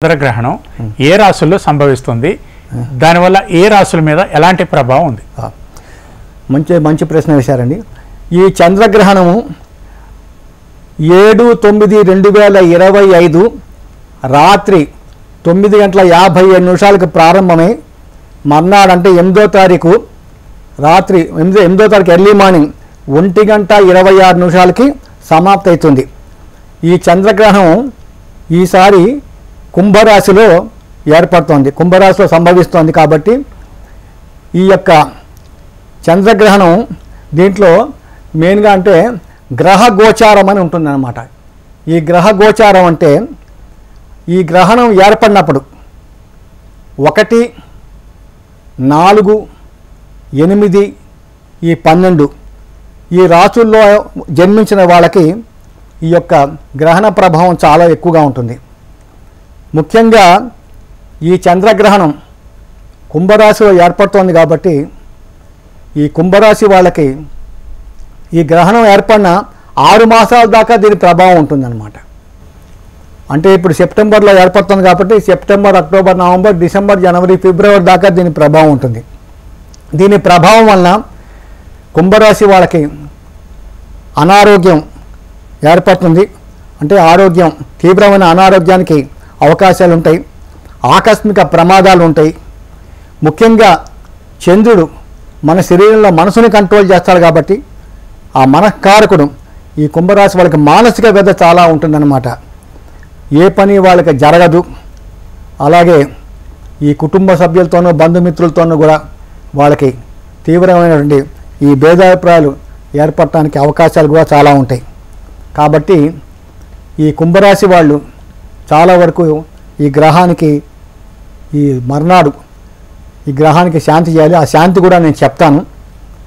చంద్రగ్రహణం ఏ రాశుల్లో సంభవిస్తుంది, దానివల్ల ఏ రాశుల మీద ఎలాంటి ప్రభావం ఉంది? మంచి ప్రశ్న వేశారండి. ఈ చంద్రగ్రహణము 7/9/2025 రాత్రి 9:57 ప్రారంభమై మర్నాడు అంటే 8వ తారీఖు రాత్రి 8వ తారీఖు ఎర్లీ మార్నింగ్ 1:26 సమాప్తి అవుతుంది. ఈ చంద్రగ్రహణం ఈసారి కుంభరాశిలో ఏర్పడుతోంది, కుంభరాశిలో సంభవిస్తోంది. కాబట్టి ఈ యొక్క చంద్రగ్రహణం దీంట్లో మెయిన్గా అంటే గ్రహ గోచారం అని ఉంటుందన్నమాట. ఈ గ్రహ గోచారం అంటే ఈ గ్రహణం ఏర్పడినప్పుడు 1, 4, 8, ఈ 12 ఈ రాశుల్లో జన్మించిన వాళ్ళకి ఈ యొక్క గ్రహణ ప్రభావం చాలా ఎక్కువగా ఉంటుంది. ముఖ్యంగా ఈ చంద్రగ్రహణం కుంభరాశిలో ఏర్పడుతోంది కాబట్టి ఈ కుంభరాశి వాళ్ళకి ఈ గ్రహణం ఏర్పడిన 6 మాసాల దాకా దీని ప్రభావం ఉంటుందన్నమాట. అంటే ఇప్పుడు సెప్టెంబర్లో ఏర్పడుతుంది కాబట్టి సెప్టెంబర్, అక్టోబర్, నవంబర్, డిసెంబర్, జనవరి, ఫిబ్రవరి దాకా దీని ప్రభావం ఉంటుంది. దీని ప్రభావం వలన కుంభరాశి వాళ్ళకి అనారోగ్యం ఏర్పడుతుంది. అంటే ఆరోగ్యం, తీవ్రమైన అనారోగ్యానికి అవకాశాలు ఉంటాయి, ఆకస్మిక ప్రమాదాలు ఉంటాయి. ముఖ్యంగా చంద్రుడు మన శరీరంలో మనసుని కంట్రోల్ చేస్తాడు కాబట్టి ఆ మనఃకారకుడు ఈ కుంభరాశి వాళ్ళకి మానసిక వ్యధ చాలా ఉంటుందన్నమాట. ఏ పని వాళ్ళకి జరగదు. అలాగే ఈ కుటుంబ సభ్యులతోనూ బంధుమిత్రులతోనూ కూడా వాళ్ళకి తీవ్రమైనటువంటి ఈ భేదాభిప్రాయాలు ఏర్పడటానికి అవకాశాలు కూడా చాలా ఉంటాయి. కాబట్టి ఈ కుంభరాశి వాళ్ళు చాలా వరకు ఈ గ్రహానికి ఈ మర్నాడు ఈ గ్రహానికి శాంతి చేయాలి. ఆ శాంతి కూడా నేను చెప్తాను.